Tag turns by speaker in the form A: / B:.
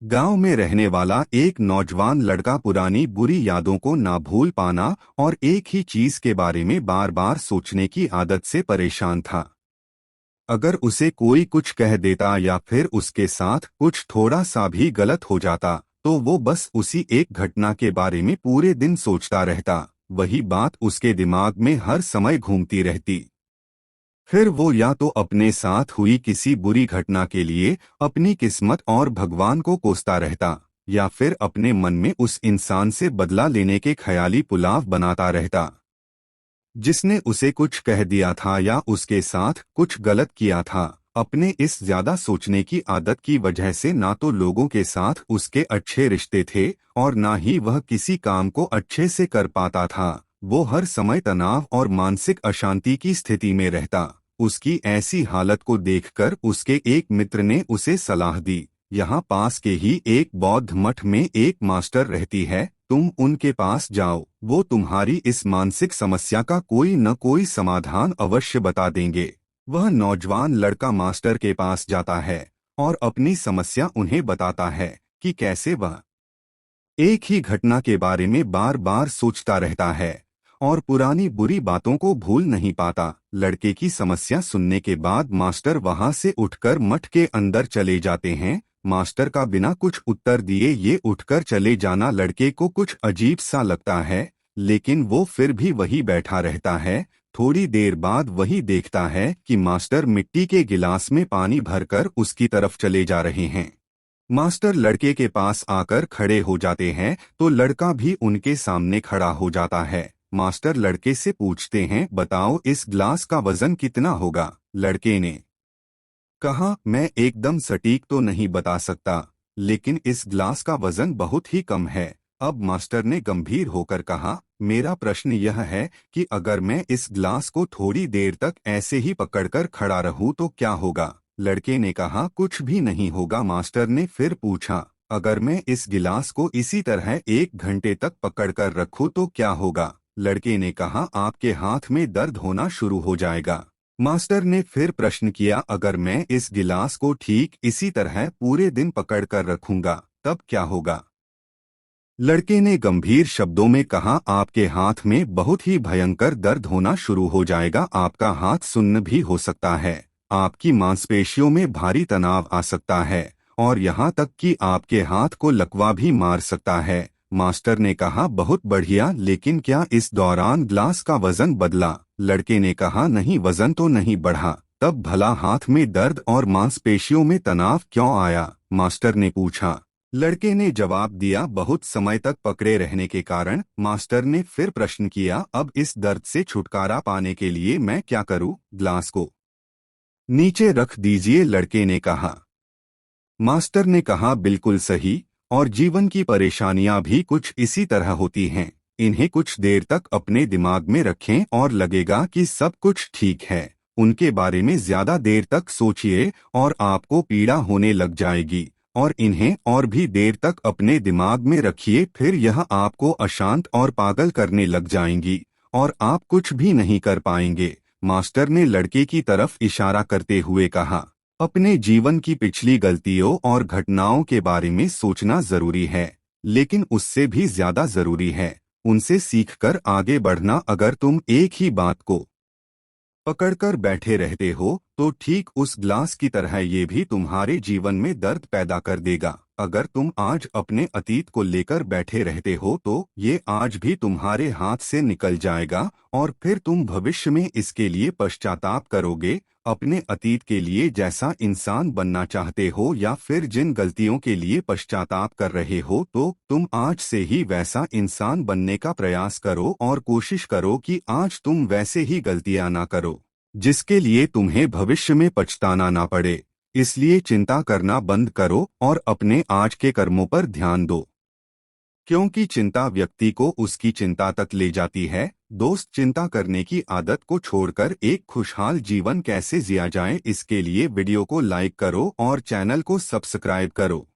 A: गांव में रहने वाला एक नौजवान लड़का पुरानी बुरी यादों को ना भूल पाना और एक ही चीज के बारे में बार बार सोचने की आदत से परेशान था। अगर उसे कोई कुछ कह देता या फिर उसके साथ कुछ थोड़ा सा भी गलत हो जाता तो वो बस उसी एक घटना के बारे में पूरे दिन सोचता रहता। वही बात उसके दिमाग में हर समय घूमती रहती। फिर वो या तो अपने साथ हुई किसी बुरी घटना के लिए अपनी किस्मत और भगवान को कोसता रहता, या फिर अपने मन में उस इंसान से बदला लेने के ख्याली पुलाव बनाता रहता जिसने उसे कुछ कह दिया था या उसके साथ कुछ गलत किया था। अपने इस ज्यादा सोचने की आदत की वजह से ना तो लोगों के साथ उसके अच्छे रिश्ते थे और ना ही वह किसी काम को अच्छे से कर पाता था। वो हर समय तनाव और मानसिक अशांति की स्थिति में रहता। उसकी ऐसी हालत को देखकर उसके एक मित्र ने उसे सलाह दी, यहाँ पास के ही एक बौद्ध मठ में एक मास्टर रहती है, तुम उनके पास जाओ, वो तुम्हारी इस मानसिक समस्या का कोई न कोई समाधान अवश्य बता देंगे। वह नौजवान लड़का मास्टर के पास जाता है और अपनी समस्या उन्हें बताता है कि कैसे वह एक ही घटना के बारे में बार बार सोचता रहता है और पुरानी बुरी बातों को भूल नहीं पाता। लड़के की समस्या सुनने के बाद मास्टर वहां से उठकर मठ के अंदर चले जाते हैं। मास्टर का बिना कुछ उत्तर दिए ये उठकर चले जाना लड़के को कुछ अजीब सा लगता है, लेकिन वो फिर भी वही बैठा रहता है। थोड़ी देर बाद वही देखता है कि मास्टर मिट्टी के गिलास में पानी भरकर उसकी तरफ चले जा रहे हैं। मास्टर लड़के के पास आकर खड़े हो जाते हैं तो लड़का भी उनके सामने खड़ा हो जाता है। मास्टर लड़के से पूछते हैं, बताओ इस ग्लास का वजन कितना होगा। लड़के ने कहा, मैं एकदम सटीक तो नहीं बता सकता, लेकिन इस ग्लास का वजन बहुत ही कम है। अब मास्टर ने गंभीर होकर कहा, मेरा प्रश्न यह है कि अगर मैं इस ग्लास को थोड़ी देर तक ऐसे ही पकड़कर खड़ा रहूं तो क्या होगा। लड़के ने कहा, कुछ भी नहीं होगा। मास्टर ने फिर पूछा, अगर मैं इस गिलास को इसी तरह 1 घंटे तक पकड़कर रखूं तो क्या होगा। लड़के ने कहा, आपके हाथ में दर्द होना शुरू हो जाएगा। मास्टर ने फिर प्रश्न किया, अगर मैं इस गिलास को ठीक इसी तरह पूरे दिन पकड़कर रखूंगा तब क्या होगा। लड़के ने गंभीर शब्दों में कहा, आपके हाथ में बहुत ही भयंकर दर्द होना शुरू हो जाएगा। आपका हाथ सुन्न भी हो सकता है, आपकी मांसपेशियों में भारी तनाव आ सकता है और यहाँ तक कि आपके हाथ को लकवा भी मार सकता है। मास्टर ने कहा, बहुत बढ़िया, लेकिन क्या इस दौरान ग्लास का वजन बदला। लड़के ने कहा, नहीं, वजन तो नहीं बढ़ा। तब भला हाथ में दर्द और मांसपेशियों में तनाव क्यों आया। मास्टर ने पूछा। लड़के ने जवाब दिया, बहुत समय तक पकड़े रहने के कारण। मास्टर ने फिर प्रश्न किया, अब इस दर्द से छुटकारा पाने के लिए मैं क्या करूं। ग्लास को नीचे रख दीजिए, लड़के ने कहा। मास्टर ने कहा, बिल्कुल सही, और जीवन की परेशानियां भी कुछ इसी तरह होती हैं। इन्हें कुछ देर तक अपने दिमाग में रखें और लगेगा कि सब कुछ ठीक है। उनके बारे में ज्यादा देर तक सोचिए और आपको पीड़ा होने लग जाएगी, और इन्हें और भी देर तक अपने दिमाग में रखिए, फिर यह आपको अशांत और पागल करने लग जाएंगी और आप कुछ भी नहीं कर पाएंगे। मास्टर ने लड़के की तरफ इशारा करते हुए कहा, अपने जीवन की पिछली गलतियों और घटनाओं के बारे में सोचना जरूरी है, लेकिन उससे भी ज्यादा जरूरी है उनसे सीखकर आगे बढ़ना। अगर तुम एक ही बात को पकड़कर बैठे रहते हो तो ठीक उस ग्लास की तरह ये भी तुम्हारे जीवन में दर्द पैदा कर देगा। अगर तुम आज अपने अतीत को लेकर बैठे रहते हो तो ये आज भी तुम्हारे हाथ से निकल जाएगा और फिर तुम भविष्य में इसके लिए पश्चाताप करोगे। अपने अतीत के लिए जैसा इंसान बनना चाहते हो या फिर जिन गलतियों के लिए पश्चाताप कर रहे हो तो तुम आज से ही वैसा इंसान बनने का प्रयास करो और कोशिश करो कि आज तुम वैसे ही गलतियां ना करो जिसके लिए तुम्हें भविष्य में पछताना ना पड़े। इसलिए चिंता करना बंद करो और अपने आज के कर्मों पर ध्यान दो, क्योंकि चिंता व्यक्ति को उसकी चिंता तक ले जाती है। दोस्त, चिंता करने की आदत को छोड़कर एक खुशहाल जीवन कैसे जिया जाए, इसके लिए वीडियो को लाइक करो और चैनल को सब्सक्राइब करो।